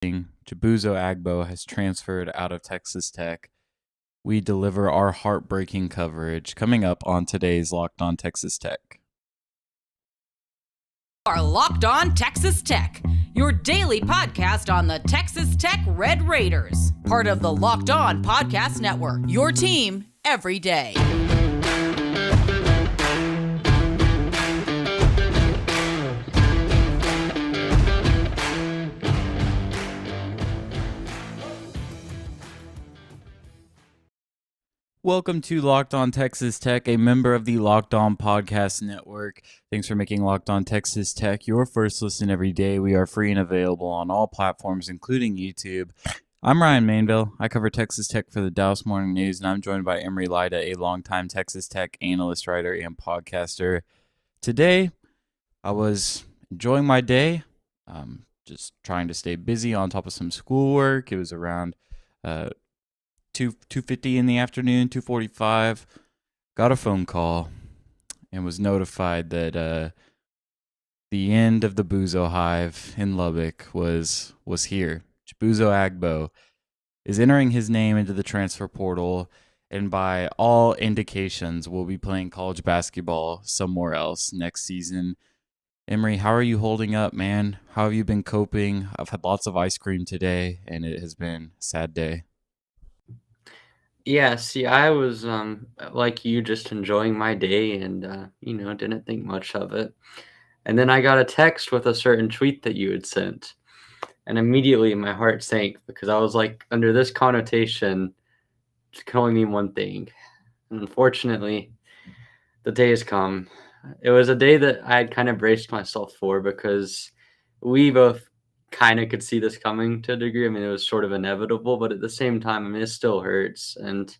Chibuzo Agbo has transferred out of Texas Tech. We deliver our heartbreaking coverage coming up on today's Locked On Texas Tech. Are Locked On Texas Tech, your daily podcast on the Texas Tech Red Raiders, part of the Locked On Podcast Network, your team every day. Welcome to Locked On Texas Tech, a member of the Locked On Podcast Network. Thanks for making Locked On Texas Tech your first listen every day. We are free and available on all platforms, including YouTube. I'm Ryan Mainville. I cover Texas Tech for the Dallas Morning News, and I'm joined by Emery Lida, a longtime Texas Tech analyst, writer, and podcaster. Today, I was enjoying my day, just trying to stay busy on top of some schoolwork. It was around 2:50 in the afternoon, 2:45, got a phone call and was notified that the end of the Buzo Hive in Lubbock was here. Chibuzo Agbo is entering his name into the transfer portal, and by all indications will be playing college basketball somewhere else next season. Emery, how are you holding up, man? How have you been coping? I've had lots of ice cream today, and it has been a sad day. Yeah, see, I was like you, just enjoying my day and didn't think much of it. And then I got a text with a certain tweet that you had sent. And immediately my heart sank because I was like, under this connotation, it can only mean one thing. And unfortunately, the day has come. It was a day that I had kind of braced myself for because we both kind of could see this coming to a degree. I mean, it was sort of inevitable, but at the same time, I mean, it still hurts. And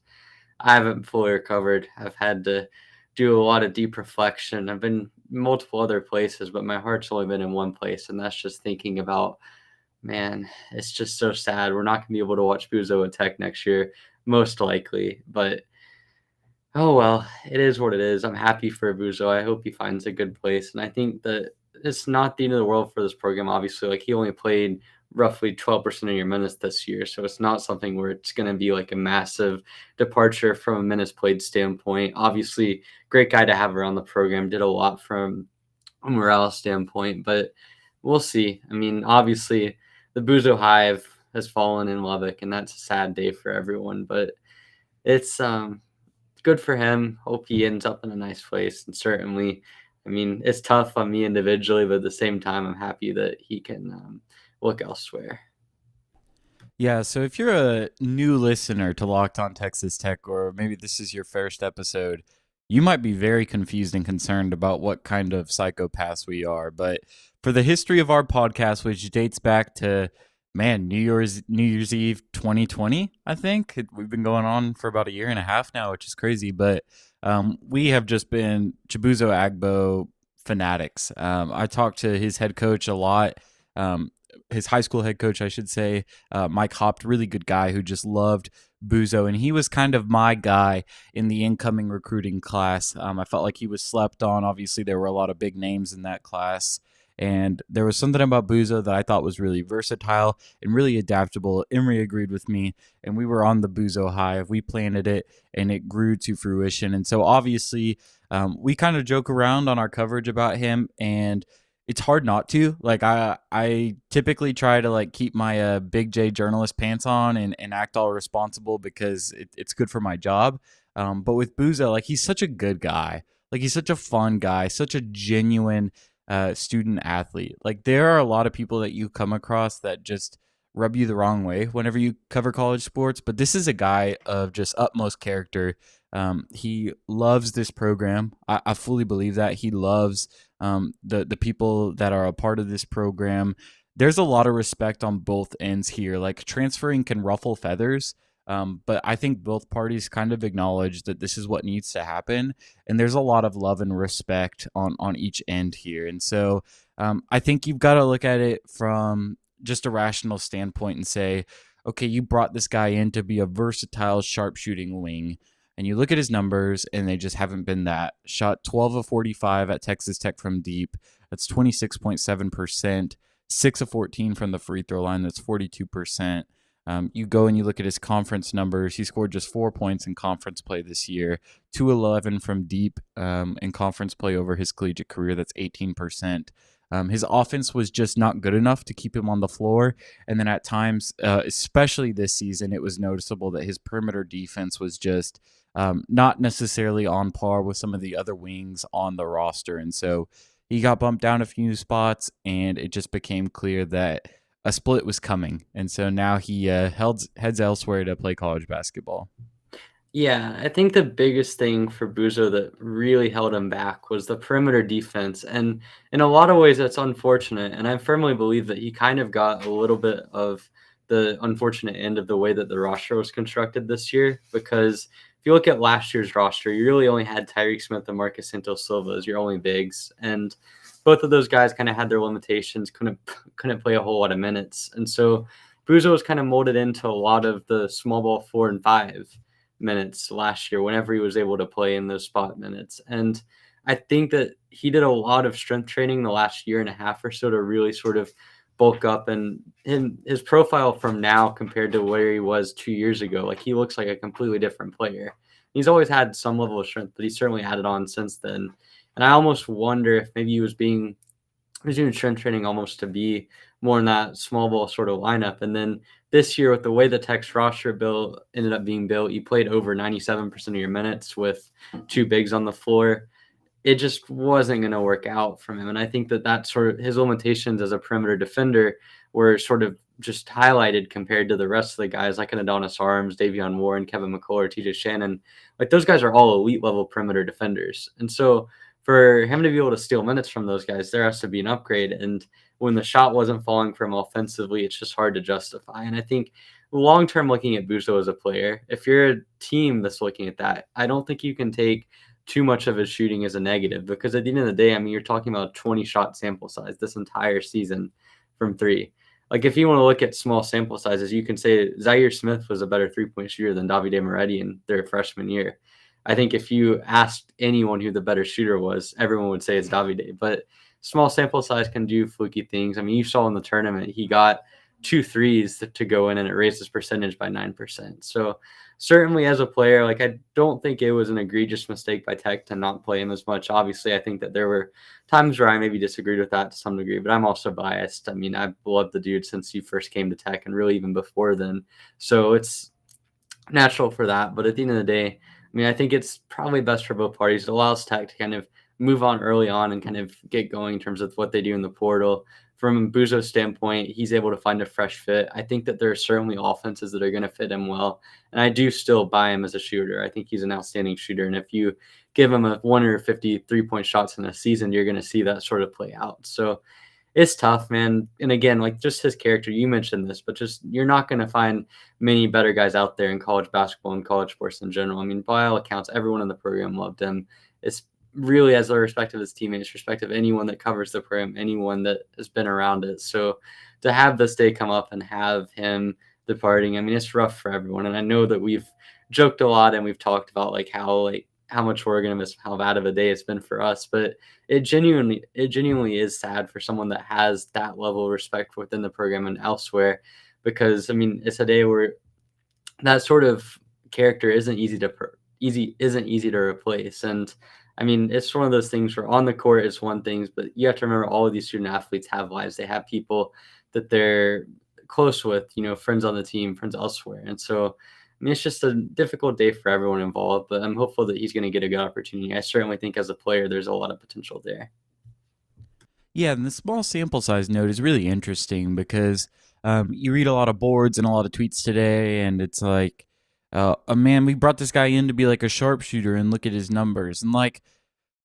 I haven't fully recovered. I've had to do a lot of deep reflection. I've been multiple other places, but my heart's only been in one place. And that's just thinking about, man, it's just so sad. We're not going to be able to watch Buzo at Tech next year, most likely. But oh, well, it is what it is. I'm happy for Buzo. I hope he finds a good place. And I think that it's not the end of the world for this program, obviously. Like, he only played roughly 12% of your minutes this year, so it's not something where it's going to be like a massive departure from a minutes played standpoint. Obviously, great guy to have around the program, did a lot from a morale standpoint, but we'll see. I mean, obviously, the Buzo Hive has fallen in Lubbock, and that's a sad day for everyone, but it's good for him. Hope he ends up in a nice place, and certainly, I mean, it's tough on me individually, but at the same time, I'm happy that he can look elsewhere. Yeah, so if you're a new listener to Locked On Texas Tech, or maybe this is your first episode, you might be very confused and concerned about what kind of psychopaths we are. But for the history of our podcast, which dates back to, man, New Year's Eve 2020, I think. We've been going on for about a year and a half now, which is crazy. But we have just been Chibuzo Agbo fanatics. I talked to his head coach a lot. His high school head coach, I should say, Mike Hopt, really good guy who just loved Buzo, and he was kind of my guy in the incoming recruiting class. I felt like he was slept on. Obviously, there were a lot of big names in that class, and there was something about Buzo that I thought was really versatile and really adaptable. Emery agreed with me, and we were on the Buzo Hive. We planted it, and it grew to fruition. And so, obviously, we kind of joke around on our coverage about him, and it's hard not to. Like, I typically try to like keep my Big J journalist pants on and act all responsible because it's good for my job. But with Buzo, like, he's such a good guy. Like, he's such a fun guy, such a genuine student athlete. Like, there are a lot of people that you come across that just rub you the wrong way whenever you cover college sports. But this is a guy of just utmost character. He loves this program. I fully believe that. He loves the people that are a part of this program. There's a lot of respect on both ends here. Like, transferring can ruffle feathers, but I think both parties kind of acknowledge that this is what needs to happen, and there's a lot of love and respect on each end here. And so I think you've got to look at it from just a rational standpoint and say, okay, you brought this guy in to be a versatile sharpshooting wing. And you look at his numbers, and they just haven't been that. Shot 12 of 45 at Texas Tech from deep. That's 26.7%. 6 of 14 from the free throw line. That's 42%. You go and you look at his conference numbers. He scored just 4 points in conference play this year, 2-11 from deep in conference play over his collegiate career. That's 18%. His offense was just not good enough to keep him on the floor. And then at times, especially this season, it was noticeable that his perimeter defense was just not necessarily on par with some of the other wings on the roster. And so he got bumped down a few spots, and it just became clear that a split was coming. And so now he heads elsewhere to play college basketball. Yeah, I think the biggest thing for Buzo that really held him back was the perimeter defense. And in a lot of ways, that's unfortunate. And I firmly believe that he kind of got a little bit of the unfortunate end of the way that the roster was constructed this year. Because if you look at last year's roster, you really only had Tyreek Smith and Marcus Santos Silva as your only bigs. And both of those guys kind of had their limitations, couldn't play a whole lot of minutes. And so Buzo was kind of molded into a lot of the small ball 4 and 5 minutes last year whenever he was able to play in those spot minutes. And I think that he did a lot of strength training the last year and a half or so to really sort of bulk up, and his profile from now compared to where he was 2 years ago, like he looks like a completely different player. He's always had some level of strength, but he's certainly added on since then. And I almost wonder if maybe he was doing strength training almost to be more in that small ball sort of lineup. And then this year, with the way the Tech's roster bill ended up being built, you played over 97% of your minutes with 2 bigs on the floor. It just wasn't going to work out from him. And I think that sort of his limitations as a perimeter defender were sort of just highlighted compared to the rest of the guys like an Adonis Arms, Davion Warren, Kevin McCullough, TJ Shannon. Like those guys are all elite level perimeter defenders. And so for him to be able to steal minutes from those guys, there has to be an upgrade. And when the shot wasn't falling for him offensively, it's just hard to justify. And I think long-term looking at Buzo as a player, if you're a team that's looking at that, I don't think you can take too much of his shooting as a negative, because at the end of the day, I mean, you're talking about a 20 shot sample size this entire season from 3. Like if you want to look at small sample sizes, you can say Zaire Smith was a better 3-point shooter than Davide Moretti in their freshman year. I think if you asked anyone who the better shooter was, everyone would say it's Davide. But small sample size can do fluky things. I mean, you saw in the tournament, he got 2 threes to go in, and it raised his percentage by 9%. So certainly as a player, like I don't think it was an egregious mistake by Tech to not play him as much. Obviously, I think that there were times where I maybe disagreed with that to some degree, but I'm also biased. I mean, I've loved the dude since he first came to Tech, and really even before then. So it's natural for that. But at the end of the day, I mean, I think it's probably best for both parties. It allows Tech to kind of move on early on and kind of get going in terms of what they do in the portal. From Buzo's standpoint, he's able to find a fresh fit. I think that there are certainly offenses that are going to fit him well. And I do still buy him as a shooter. I think he's an outstanding shooter. And if you give him a 150 3-point shots in a season, you're going to see that sort of play out. So it's tough, man. And again, like just his character, you mentioned this, but just you're not going to find many better guys out there in college basketball and college sports in general. I mean, by all accounts, everyone in the program loved him. It's really as a respect of his teammates, respect of anyone that covers the program, anyone that has been around it. So to have this day come up and have him departing, I mean, it's rough for everyone. And I know that we've joked a lot and we've talked about how much we're going to miss, how bad of a day it's been for us, but it genuinely is sad for someone that has that level of respect within the program and elsewhere, because I mean, it's a day where that sort of character isn't easy to replace. And I mean, it's one of those things where on the court is one thing, but you have to remember all of these student athletes have lives. They have people that they're close with, friends on the team, friends elsewhere. And so, I mean, it's just a difficult day for everyone involved, but I'm hopeful that he's going to get a good opportunity. I certainly think as a player, there's a lot of potential there. Yeah, and the small sample size note is really interesting because you read a lot of boards and a lot of tweets today, and it's like, man, we brought this guy in to be like a sharpshooter, and look at his numbers, and like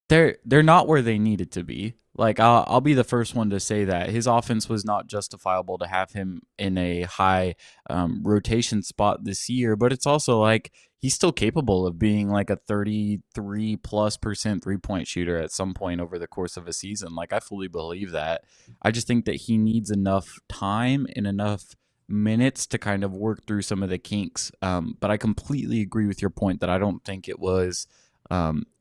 they're not where they needed to be. Like I'll be the first one to say that his offense was not justifiable to have him in a high rotation spot this year, but it's also like he's still capable of being like a 33+% 3-point shooter at some point over the course of a season. Like I fully believe that. I just think that he needs enough time and enough minutes to kind of work through some of the kinks. But I completely agree with your point that I don't think it was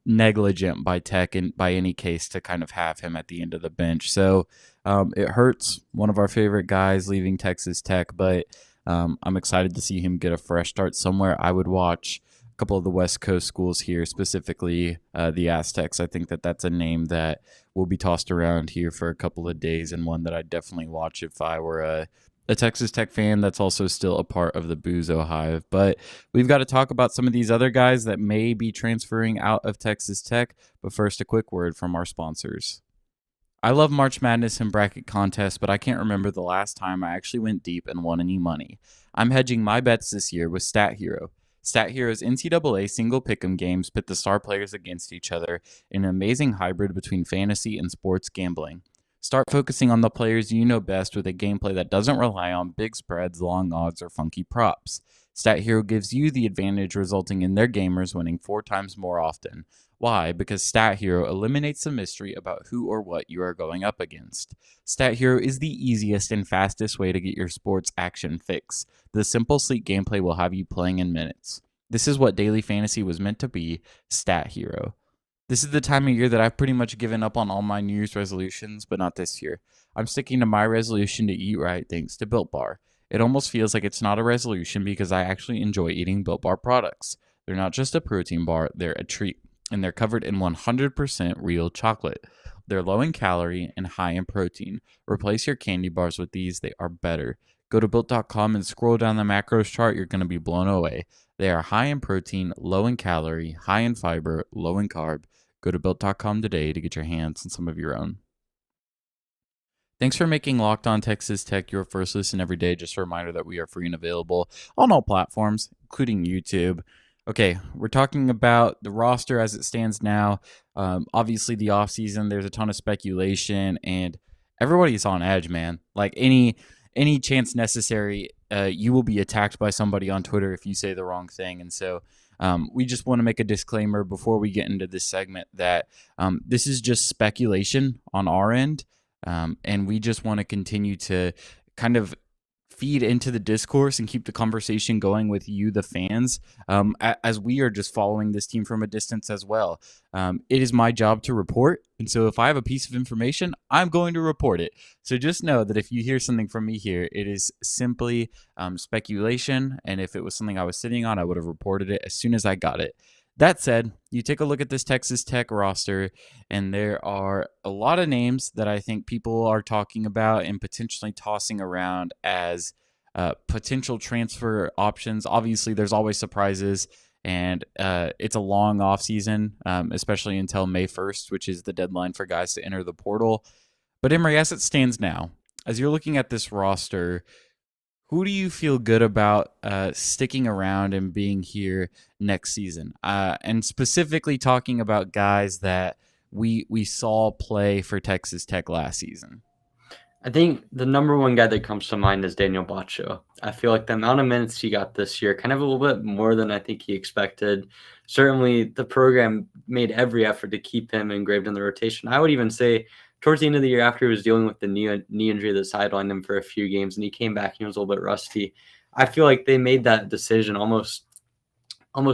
negligent by Tech and by any case to kind of have him at the end of the bench. So it hurts one of our favorite guys leaving Texas Tech, but I'm excited to see him get a fresh start somewhere. I would watch a couple of the West Coast schools here, specifically the Aztecs. I think that that's a name that will be tossed around here for a couple of days, and one that I'd definitely watch if I were a Texas Tech fan that's also still a part of the Buzo Hive. But we've got to talk about some of these other guys that may be transferring out of Texas Tech. But first, a quick word from our sponsors. I love March Madness and bracket contests, but I can't remember the last time I actually went deep and won any money. I'm hedging my bets this year with StatHero. StatHero's NCAA single pick'em games pit the star players against each other in an amazing hybrid between fantasy and sports gambling. Start focusing on the players you know best with a gameplay that doesn't rely on big spreads, long odds, or funky props. StatHero gives you the advantage, resulting in their gamers winning 4 times more often. Why? Because StatHero eliminates the mystery about who or what you are going up against. StatHero is the easiest and fastest way to get your sports action fix. The simple, sleek gameplay will have you playing in minutes. This is what daily fantasy was meant to be, StatHero. This is the time of year that I've pretty much given up on all my New Year's resolutions, but not this year. I'm sticking to my resolution to eat right thanks to Built Bar. It almost feels like it's not a resolution because I actually enjoy eating Built Bar products. They're not just a protein bar, they're a treat. And they're covered in 100% real chocolate. They're low in calorie and high in protein. Replace your candy bars with these, they are better. Go to Built.com and scroll down the macros chart, you're going to be blown away. They are high in protein, low in calorie, high in fiber, low in carb. Go to Built.com today to get your hands on some of your own. Thanks for making Locked On Texas Tech your first listen every day. Just a reminder that we are free and available on all platforms, including YouTube. Okay, we're talking about the roster as it stands now. Obviously, the offseason, there's a ton of speculation, and everybody's on edge, man. Like any chance necessary, you will be attacked by somebody on Twitter if you say the wrong thing. And so we just want to make a disclaimer before we get into this segment that this is just speculation on our end, and we just want to continue to kind of feed into the discourse and keep the conversation going with you, the fans, as we are just following this team from a distance as well. It is my job to report, and so if I have a piece of information, I'm going to report it. So just know that if you hear something from me here, it is simply speculation, and if it was something I was sitting on, I would have reported it as soon as I got it. That said, you take a look at this Texas Tech roster, and there are a lot of names that I think people are talking about and potentially tossing around as potential transfer options. Obviously, there's always surprises, and it's a long offseason, especially until May 1st, which is the deadline for guys to enter the portal. But Emory, as it stands now, as you're looking at this roster, who do you feel good about sticking around and being here next season? And specifically talking about guys that we saw play for Texas Tech last season. I think the number one guy that comes to mind is Daniel Bacho. I feel like the amount of minutes he got this year, kind of a little bit more than I think he expected. Certainly, the program made every effort to keep him engraved in the rotation. I would even say towards the end of the year, after he was dealing with the knee injury that sidelined him for a few games, and he came back and he was a little bit rusty, I feel like they made that decision almost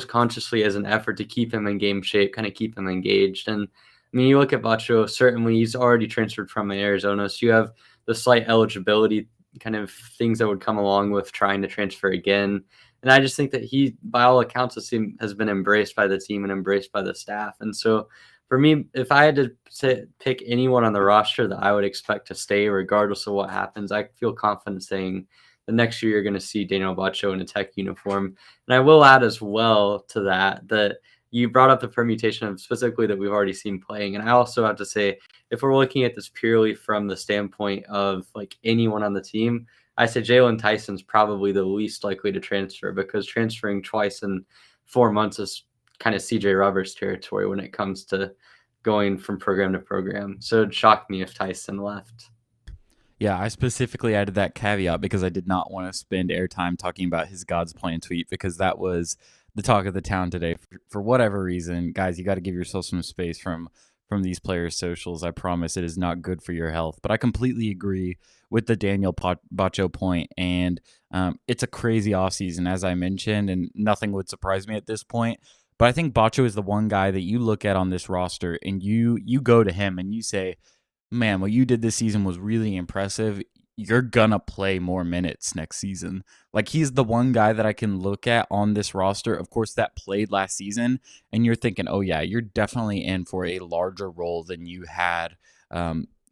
consciously as an effort to keep him in game shape, kind of keep him engaged. And I mean, you look at Bacho, certainly he's already transferred from Arizona, so you have the slight eligibility kind of things that would come along with trying to transfer again. And I just think that he, by all accounts, has been embraced by the team and embraced by the staff. And so for me, if I had to pick anyone on the roster that I would expect to stay regardless of what happens, I feel confident saying the next year you're going to see Daniel Bacho in a Tech uniform. And I will add as well to that you brought up the permutation of specifically that we've already seen playing. And I also have to say, if we're looking at this purely from the standpoint of like anyone on the team, I say Jalen Tyson's probably the least likely to transfer, because transferring twice in 4 months is kind of CJ Roberts territory when it comes to going from program to program. So it'd shock me if Tyson left. Yeah, I specifically added that caveat because I did not want to spend airtime talking about his God's plan tweet, because that was the talk of the town today. For whatever reason, guys, you got to give yourself some space from these players' socials. I promise it is not good for your health. But I completely agree with the Daniel Bacho point, and it's a crazy offseason, as I mentioned, and nothing would surprise me at this point. But I think Bacho is the one guy that you look at on this roster and you go to him and you say, man, what you did this season was really impressive. You're gonna play more minutes next season. Like, he's the one guy that I can look at on this roster, of course, that played last season, and you're thinking, oh yeah, you're definitely in for a larger role than you had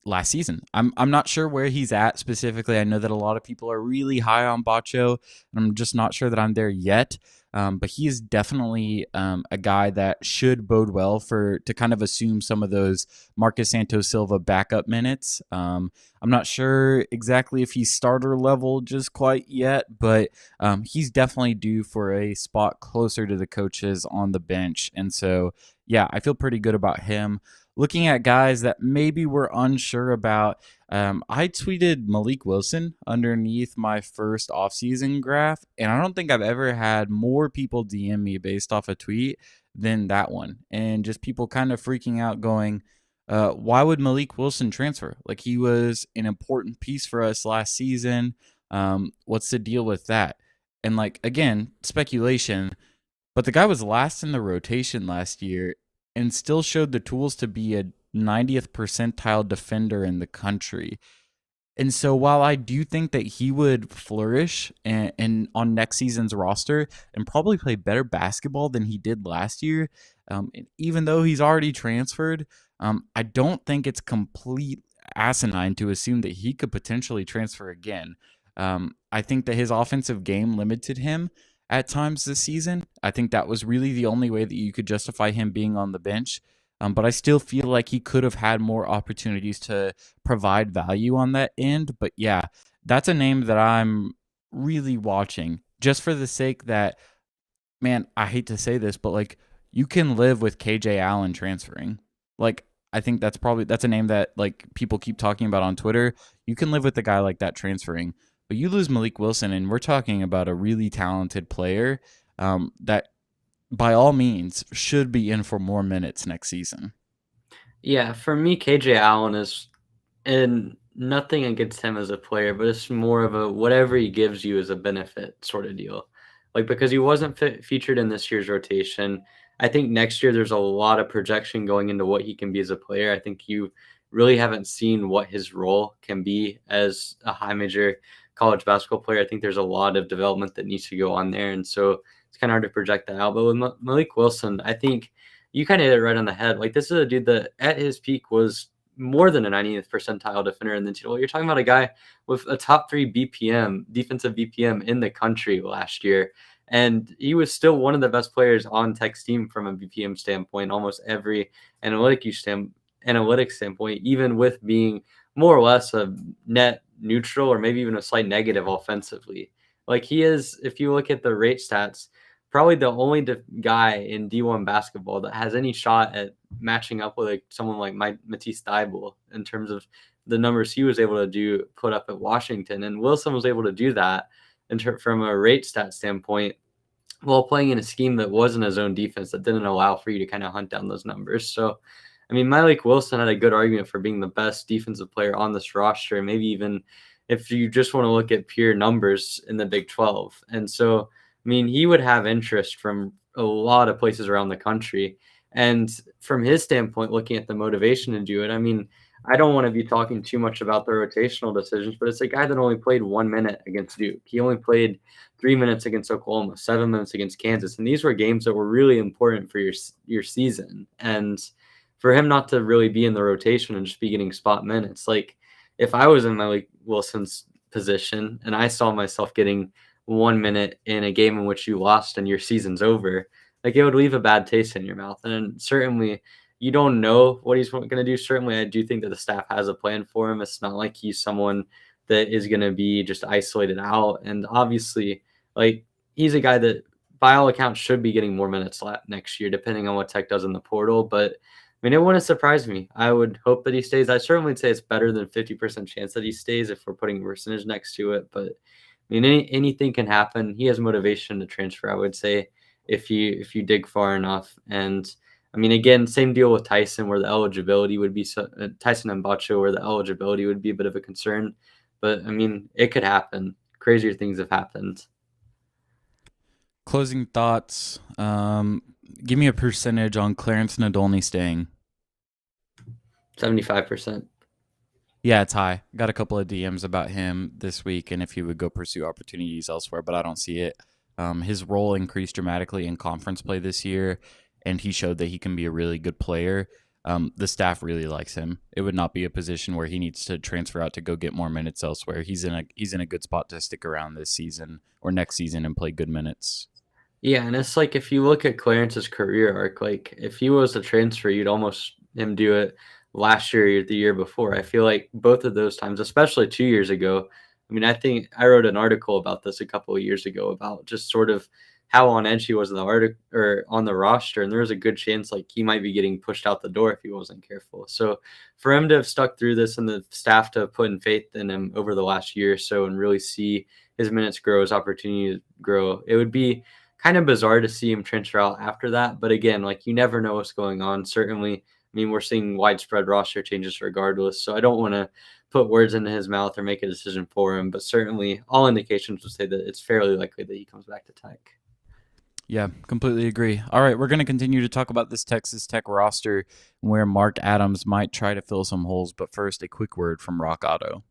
last season. I'm not sure where he's at specifically. I know that a lot of people are really high on Bacho, and I'm just not sure that I'm there yet. But he is definitely a guy that should bode well to kind of assume some of those Marcus Santos Silva backup minutes. I'm not sure exactly if he's starter level just quite yet, but he's definitely due for a spot closer to the coaches on the bench. And so, yeah, I feel pretty good about him. Looking at guys that maybe we're unsure about, I tweeted Malik Wilson underneath my first offseason graph, and I don't think I've ever had more people DM me based off a tweet than that one. And just people kind of freaking out going, why would Malik Wilson transfer? Like, he was an important piece for us last season. What's the deal with that? And, like, again, speculation, but the guy was last in the rotation last year and still showed the tools to be a 90th percentile defender in the country. And so while I do think that he would flourish and on next season's roster and probably play better basketball than he did last year, even though he's already transferred, I don't think it's complete asinine to assume that he could potentially transfer again. I think that his offensive game limited him at times this season. I think that was really the only way that you could justify him being on the bench. But I still feel like he could have had more opportunities to provide value on that end. But yeah, that's a name that I'm really watching just for the sake that, man, I hate to say this, but like, you can live with KJ Allen transferring. Like, I think that's a name that like people keep talking about on Twitter. You can live with a guy like that transferring, but you lose Malik Wilson, and we're talking about a really talented player that by all means should be in for more minutes next season. Yeah, for me, KJ Allen is, and nothing against him as a player, but it's more of a whatever he gives you is a benefit sort of deal. Like, because he wasn't featured in this year's rotation, I think next year there's a lot of projection going into what he can be as a player. I think you really haven't seen what his role can be as a high major college basketball player. I think there's a lot of development that needs to go on there. And so it's kind of hard to project that out. But with Malik Wilson, I think you kind of hit it right on the head. Like, this is a dude that at his peak was more than a 90th percentile defender in the NCAA. You're talking about a guy with a top 3 BPM, defensive BPM in the country last year. And he was still one of the best players on Tech's team from a BPM standpoint, almost every analytics standpoint, even with being more or less a net neutral or maybe even a slight negative offensively. Like, he is, if you look at the rate stats, probably the only guy in D1 basketball that has any shot at matching up with someone like Matisse Thybulle in terms of the numbers he was able to put up at Washington. And Wilson was able to do that from a rate stat standpoint while playing in a scheme that wasn't his own defense, that didn't allow for you to kind of hunt down those numbers. So, I mean, Malik Wilson had a good argument for being the best defensive player on this roster, maybe even if you just want to look at pure numbers in the Big 12. And so, I mean, he would have interest from a lot of places around the country. And from his standpoint, looking at the motivation to do it, I mean, I don't want to be talking too much about the rotational decisions, but it's a guy that only played 1 minute against Duke. He only played 3 minutes against Oklahoma, 7 minutes against Kansas. And these were games that were really important for your season. And for him not to really be in the rotation and just be getting spot minutes, like, if I was in Malik Wilson's position and I saw myself getting 1 minute in a game in which you lost and your season's over, like, it would leave a bad taste in your mouth. And certainly you don't know what he's going to do. Certainly I do think that the staff has a plan for him. It's not like he's someone that is going to be just isolated out. And obviously, like, he's a guy that by all accounts should be getting more minutes next year, depending on what Tech does in the portal. But I mean, it wouldn't surprise me. I would hope that he stays. I certainly would say it's better than 50% chance that he stays if we're putting percentage next to it. But I mean, anything can happen. He has motivation to transfer, I would say, if you dig far enough. And I mean, again, same deal with Tyson, where the eligibility would be Tyson and Bacho, where the eligibility would be a bit of a concern. But I mean, it could happen. Crazier things have happened. Closing thoughts. Give me a percentage on Clarence Nadolny staying. 75%. Yeah, it's high. Got a couple of DMs about him this week and if he would go pursue opportunities elsewhere, but I don't see it. His role increased dramatically in conference play this year, and he showed that he can be a really good player. The staff really likes him. It would not be a position where he needs to transfer out to go get more minutes elsewhere. He's in a good spot to stick around this season or next season and play good minutes. Yeah, and it's like if you look at Clarence's career arc, like if he was a transfer, you'd almost him do it last year or the year before. I feel like both of those times, especially 2 years ago. I mean, I think I wrote an article about this a couple of years ago about just sort of how on edge he was in the article or on the roster, and there was a good chance like he might be getting pushed out the door if he wasn't careful. So for him to have stuck through this and the staff to have put in faith in him over the last year or so and really see his minutes grow, his opportunities grow, it would be kind of bizarre to see him transfer out after that. But again, like you never know what's going on. Certainly, I mean, we're seeing widespread roster changes regardless. So I don't want to put words into his mouth or make a decision for him. But certainly, all indications would say that it's fairly likely that he comes back to Tech. Yeah, completely agree. All right, we're going to continue to talk about this Texas Tech roster where Mark Adams might try to fill some holes. But first, a quick word from Rock Auto.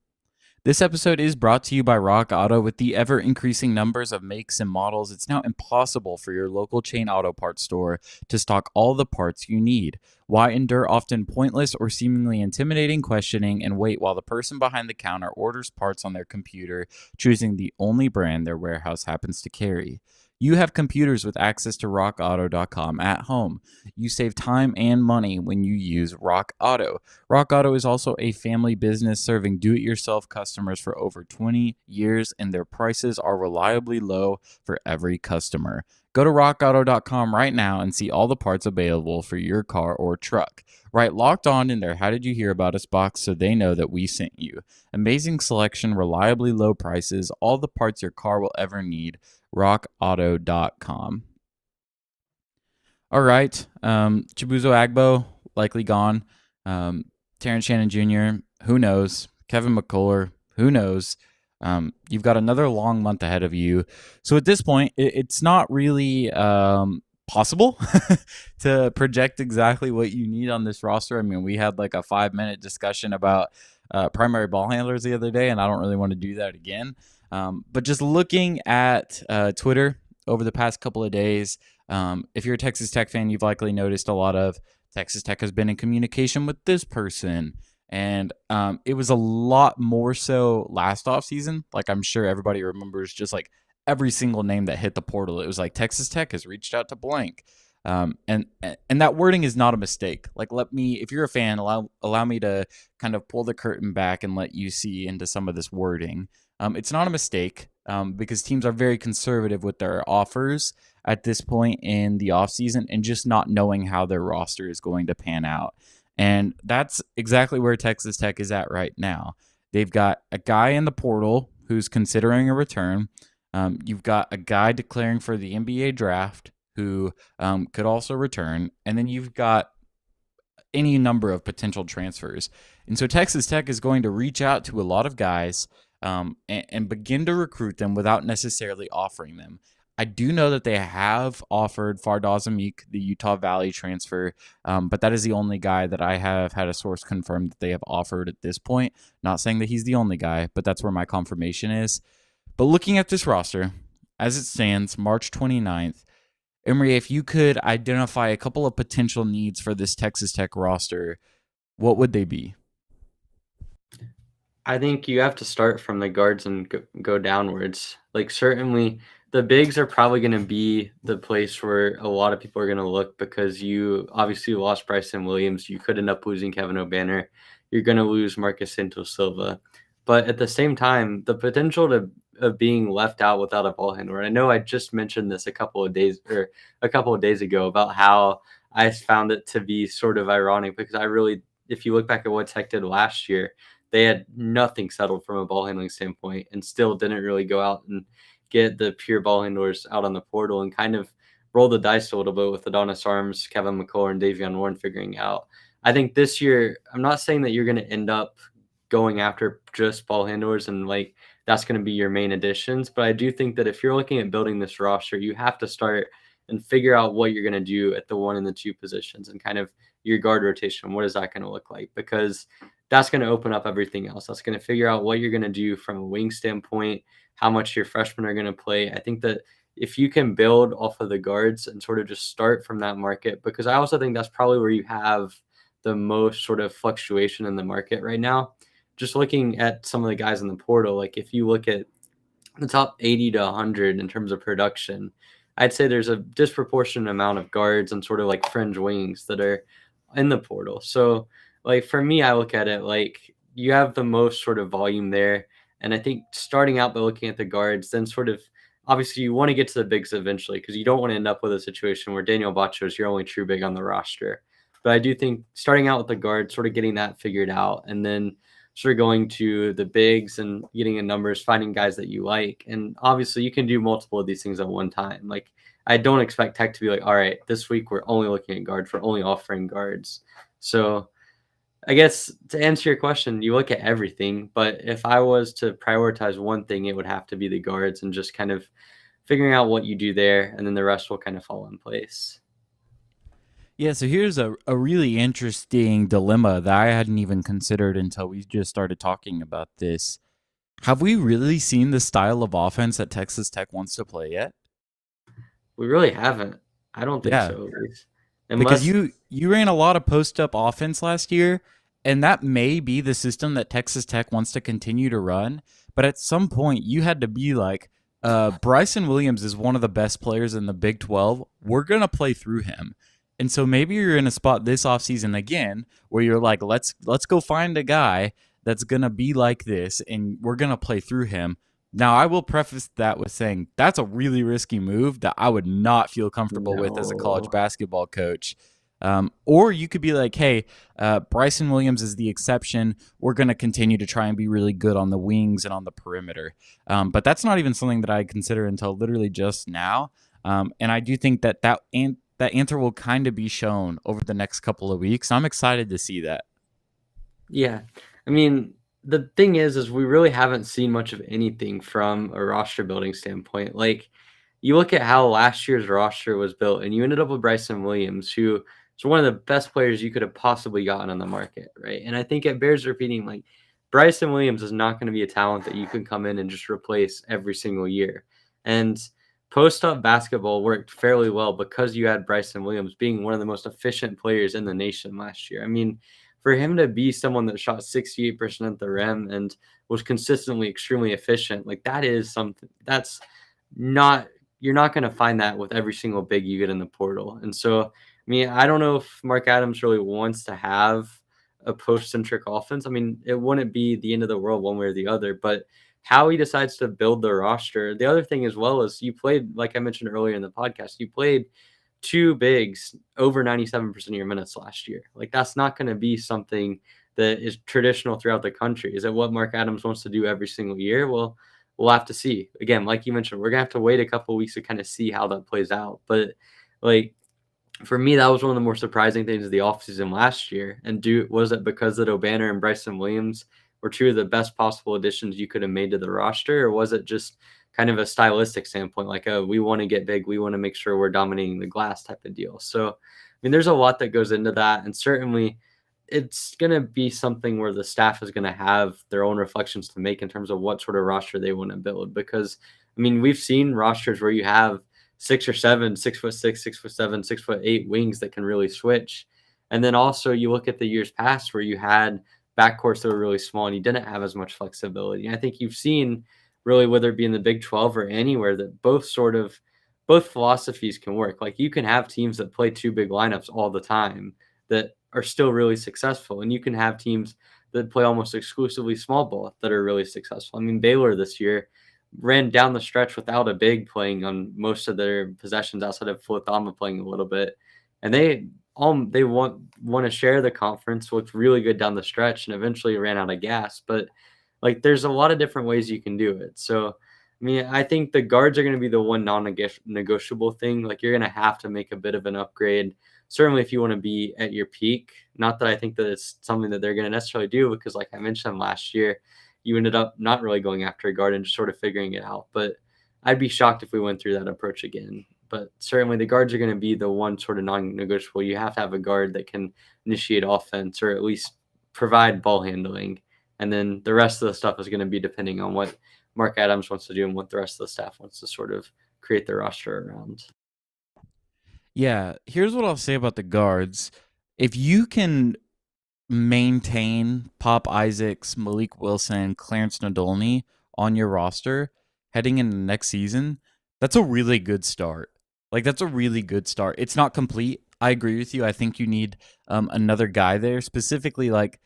This episode is brought to you by Rock Auto. With the ever-increasing numbers of makes and models, it's now impossible for your local chain auto parts store to stock all the parts you need. Why endure often pointless or seemingly intimidating questioning and wait while the person behind the counter orders parts on their computer, choosing the only brand their warehouse happens to carry? You have computers with access to rockauto.com at home. You save time and money when you use Rock Auto. Rock Auto is also a family business serving do-it-yourself customers for over 20 years, and their prices are reliably low for every customer. Go to rockauto.com right now and see all the parts available for your car or truck. Write Locked On in their How Did You Hear About Us box so they know that we sent you. Amazing selection, reliably low prices, all the parts your car will ever need. rockauto.com. All right. Chibuzo Agbo, likely gone. Terrence Shannon Jr., who knows? Kevin McCullough, who knows? You've got another long month ahead of you. So at this point, it's not really possible to project exactly what you need on this roster. I mean, we had like a 5-minute discussion about primary ball handlers the other day, and I don't really want to do that again. But just looking at Twitter over the past couple of days, if you're a Texas Tech fan, you've likely noticed a lot of Texas Tech has been in communication with this person. And it was a lot more so last offseason. Like I'm sure everybody remembers just like every single name that hit the portal. It was like Texas Tech has reached out to blank. And that wording is not a mistake. Like if you're a fan, allow me to kind of pull the curtain back and let you see into some of this wording. It's not a mistake because teams are very conservative with their offers at this point in the offseason and just not knowing how their roster is going to pan out. And that's exactly where Texas Tech is at right now. They've got a guy in the portal who's considering a return. You've got a guy declaring for the NBA draft who could also return. And then you've got any number of potential transfers. And so Texas Tech is going to reach out to a lot of guys and begin to recruit them without necessarily offering them. I do know that they have offered Fardaz Amik, the Utah Valley transfer, but that is the only guy that I have had a source confirm that they have offered at this point. Not saying that he's the only guy, but that's where my confirmation is. But looking at this roster, as it stands, March 29th, Emery, if you could identify a couple of potential needs for this Texas Tech roster, what would they be? I think you have to start from the guards and go downwards. Like certainly the bigs are probably going to be the place where a lot of people are going to look because you obviously lost Bryson Williams. You could end up losing Kevin O'Banner. You're going to lose Marcus Santos Silva. But at the same time, the potential of being left out without a ball handler. I know I just mentioned this a couple of days ago about how I found it to be sort of ironic because if you look back at what Tech did last year, they had nothing settled from a ball handling standpoint and still didn't really go out and get the pure ball handlers out on the portal and kind of roll the dice a little bit with Adonis Arms, Kevin McCullough, and Davion Warren figuring out. I think this year, I'm not saying that you're going to end up going after just ball handlers and like that's going to be your main additions, but I do think that if you're looking at building this roster, you have to start and figure out what you're going to do at the 1 and the 2 positions and kind of your guard rotation. What is that going to look like? Because that's going to open up everything else. That's going to figure out what you're going to do from a wing standpoint, how much your freshmen are going to play. I think that if you can build off of the guards and sort of just start from that market, because I also think that's probably where you have the most sort of fluctuation in the market right now. Just looking at some of the guys in the portal, like if you look at the top 80 to 100 in terms of production, I'd say there's a disproportionate amount of guards and sort of like fringe wings that are in the portal. So like for me, I look at it like you have the most sort of volume there. And I think starting out by looking at the guards, then sort of obviously you want to get to the bigs eventually because you don't want to end up with a situation where Daniel Bacho is your only true big on the roster. But I do think starting out with the guards, sort of getting that figured out, and then sort of going to the bigs and getting in numbers, finding guys that you like. And obviously you can do multiple of these things at one time. Like I don't expect Tech to be like, all right, this week we're only looking at guards. We're only offering guards. So I guess to answer your question, you look at everything. But if I was to prioritize one thing, it would have to be the guards and just kind of figuring out what you do there. And then the rest will kind of fall in place. Yeah, so here's a really interesting dilemma that I hadn't even considered until we just started talking about this. Have we really seen the style of offense that Texas Tech wants to play yet? We really haven't. I don't think Yeah, so. because Unless, you ran a lot of post-up offense last year, and that may be the system that Texas Tech wants to continue to run. But at some point, you had to be like, Bryson Williams is one of the best players in the Big 12. We're going to play through him. And so maybe you're in a spot this offseason again where you're like, let's go find a guy that's going to be like this, and we're going to play through him. Now, I will preface that with saying that's a really risky move that I would not feel comfortable with as a college no. basketball coach. Or you could be like, hey, Bryson Williams is the exception. We're going to continue to try and be really good on the wings and on the perimeter. But that's not even something that I consider until literally just now. And I do think that answer will kind of be shown over the next couple of weeks. I'm excited to see that. Yeah. I mean, the thing is we really haven't seen much of anything from a roster building standpoint. Like, you look at how last year's roster was built, and you ended up with Bryson Williams, who is one of the best players you could have possibly gotten on the market, right? And I think it bears repeating, like, Bryson Williams is not going to be a talent that you can come in and just replace every single year. And post-up basketball worked fairly well because you had Bryson Williams being one of the most efficient players in the nation last year. I mean, for him to be someone that shot 68% at the rim and was consistently extremely efficient, like that is something that's not, you're not going to find that with every single big you get in the portal. And so, I mean, I don't know if Mark Adams really wants to have a post-centric offense. I mean, it wouldn't be the end of the world one way or the other, but how he decides to build the roster. The other thing as well is you played, like I mentioned earlier in the podcast, you played two bigs over 97% of your minutes last year. Like that's not going to be something that is traditional throughout the country. Is it what Mark Adams wants to do every single year? Well, we'll have to see. Again, like you mentioned, we're going to have to wait a couple of weeks to kind of see how that plays out. But like for me, that was one of the more surprising things of the offseason last year. And was it because that O'Banner and Bryson Williams were two of the best possible additions you could have made to the roster? Or was it just kind of a stylistic standpoint, like, we want to get big, we want to make sure we're dominating the glass type of deal? So, I mean, there's a lot that goes into that. And certainly it's going to be something where the staff is going to have their own reflections to make in terms of what sort of roster they want to build. Because, I mean, we've seen rosters where you have 6 or 7, 6'6", 6'7", 6'8" wings that can really switch. And then also you look at the years past where you had backcourts that were really small and you didn't have as much flexibility. And I think you've seen really, whether it be in the Big 12 or anywhere, that both philosophies can work. Like you can have teams that play two big lineups all the time that are still really successful. And you can have teams that play almost exclusively small ball that are really successful. I mean, Baylor this year ran down the stretch without a big playing on most of their possessions outside of Fuatama playing a little bit. And they want to share the conference, looked really good down the stretch and eventually ran out of gas. But like there's a lot of different ways you can do it. So, I mean, I think the guards are going to be the one non-negotiable thing. Like you're going to have to make a bit of an upgrade, certainly if you want to be at your peak. Not that I think that it's something that they're going to necessarily do, because like I mentioned last year, you ended up not really going after a guard and just sort of figuring it out. But I'd be shocked if we went through that approach again. But certainly the guards are going to be the one sort of non-negotiable. You have to have a guard that can initiate offense or at least provide ball handling. And then the rest of the stuff is going to be depending on what Mark Adams wants to do and what the rest of the staff wants to sort of create their roster around. Yeah, here's what I'll say about the guards. If you can maintain Pop Isaacs, Malik Wilson, Clarence Nadolny on your roster heading into next season, that's a really good start. Like, that's a really good start. It's not complete. I agree with you. I think you need another guy there. Specifically, like,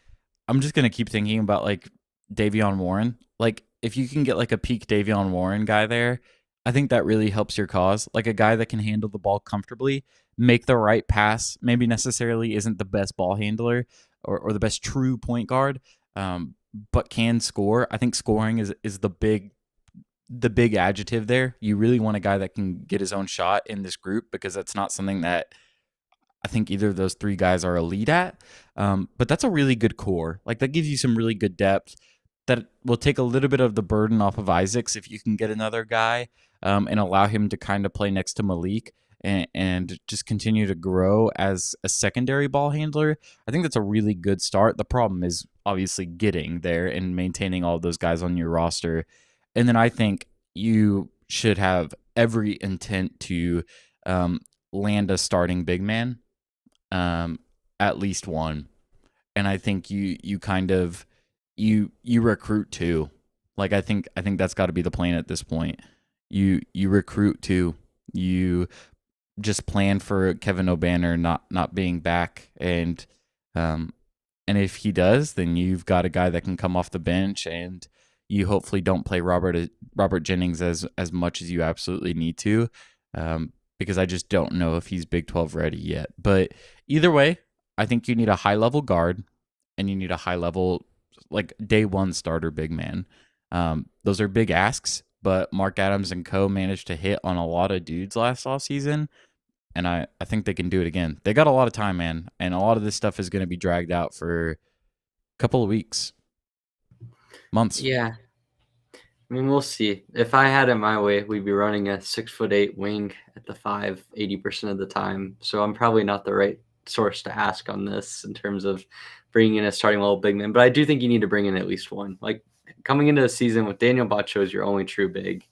I'm just going to keep thinking about, like, Davion Warren. Like, if you can get, like, a peak Davion Warren guy there, I think that really helps your cause. Like, a guy that can handle the ball comfortably, make the right pass, maybe necessarily isn't the best ball handler or the best true point guard, but can score. I think scoring is the big adjective there. You really want a guy that can get his own shot in this group, because that's not something that I think either of those three guys are elite at. But that's a really good core. Like, that gives you some really good depth that will take a little bit of the burden off of Isaacs if you can get another guy and allow him to kind of play next to Malik and just continue to grow as a secondary ball handler. I think that's a really good start. The problem is obviously getting there and maintaining all those guys on your roster. And then I think you should have every intent to land a starting big man, at least one. And I think you kind of you recruit too. Like, I think that's got to be the plan at this point. You recruit too. You just plan for Kevin O'Banner not being back, and if he does, then you've got a guy that can come off the bench, and you hopefully don't play Robert Jennings as much as you absolutely need to, because I just don't know if he's Big 12 ready yet. But either way, I think you need a high level guard, and you need a high level, like, day one starter big man. Those are big asks, but Mark Adams and co managed to hit on a lot of dudes last offseason, and I think they can do it again. They got a lot of time, man, and a lot of this stuff is going to be dragged out for a couple of weeks, months. Yeah. I mean, we'll see. If I had it my way, we'd be running a 6'8" wing at the 5 80% of the time. So I'm probably not the right source to ask on this in terms of bringing in a starting level big man. But I do think you need to bring in at least one. Like, coming into the season with Daniel Bacho as your only true big,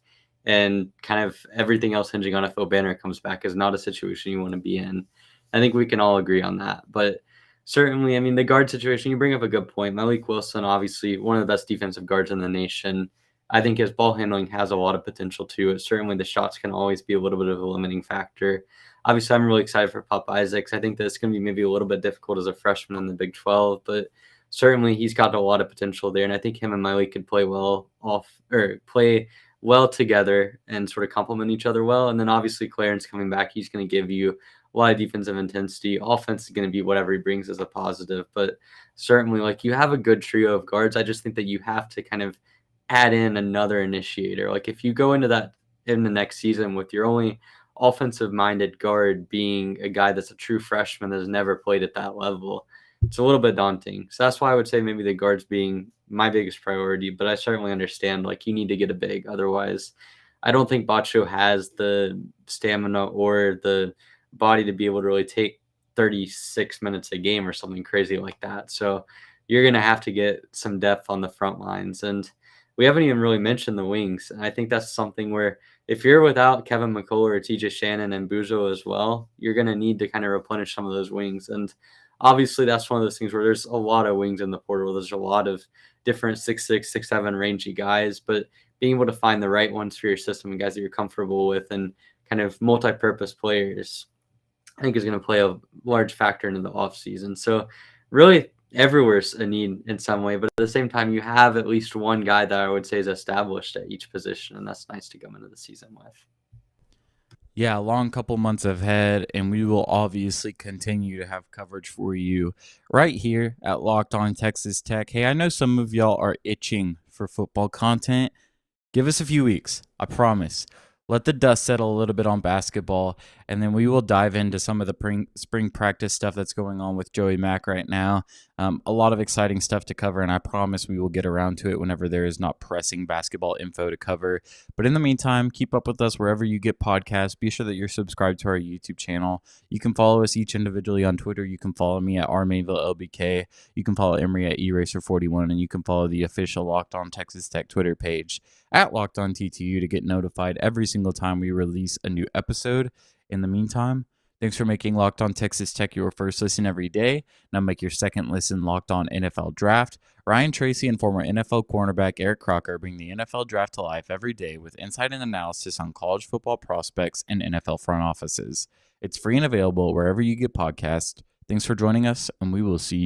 and kind of everything else hinging on if O'Banner comes back, is not a situation you want to be in. I think we can all agree on that. But certainly, I mean, the guard situation, you bring up a good point. Malik Wilson, obviously one of the best defensive guards in the nation. I think his ball handling has a lot of potential too. Certainly the shots can always be a little bit of a limiting factor. Obviously, I'm really excited for Pop Isaacs. I think that it's going to be maybe a little bit difficult as a freshman in the Big 12, but certainly he's got a lot of potential there. And I think him and Malik could play well together and sort of complement each other well. And then obviously Clarence coming back, he's going to give you a lot of defensive intensity. Offense is going to be whatever he brings as a positive, but certainly, like, you have a good trio of guards. I just think that you have to kind of add in another initiator. Like, if you go into that in the next season with your only offensive minded guard being a guy that's a true freshman that has never played at that level, it's a little bit daunting. So that's why I would say maybe the guards being my biggest priority, but I certainly understand, like, you need to get a big. Otherwise, I don't think Bacho has the stamina or the body to be able to really take 36 minutes a game or something crazy like that. So you're going to have to get some depth on the front lines. And we haven't even really mentioned the wings. And I think that's something where if you're without Kevin McCullough or TJ Shannon and Buzo as well, you're going to need to kind of replenish some of those wings. And obviously that's one of those things where there's a lot of wings in the portal. There's a lot of different 6'6", 6'7" rangy guys, but being able to find the right ones for your system and guys that you're comfortable with and kind of multi-purpose players, I think is going to play a large factor into the offseason. So really everywhere's a need in some way, but at the same time, you have at least one guy that I would say is established at each position, and that's nice to come into the season with. Yeah, a long couple months ahead, and we will obviously continue to have coverage for you right here at Locked On Texas Tech. Hey, I know some of y'all are itching for football content. Give us a few weeks. I promise. let the dust settle a little bit on basketball, and then we will dive into some of the spring practice stuff that's going on with Joey Mack right now. A lot of exciting stuff to cover, and I promise we will get around to it whenever there is not pressing basketball info to cover. But in the meantime, keep up with us wherever you get podcasts. Be sure that you're subscribed to our YouTube channel. You can follow us each individually on Twitter. You can follow me at rmainvillelbk. You can follow Emery at eraser41, and you can follow the official Locked On Texas Tech Twitter page at Locked On TTU to get notified every single time we release a new episode. In the meantime, thanks for making Locked On Texas Tech your first listen every day. Now make your second listen Locked On NFL Draft. Ryan Tracy and former NFL cornerback Eric Crocker bring the NFL Draft to life every day with insight and analysis on college football prospects and NFL front offices. It's free and available wherever you get podcasts. Thanks for joining us, and we will see you.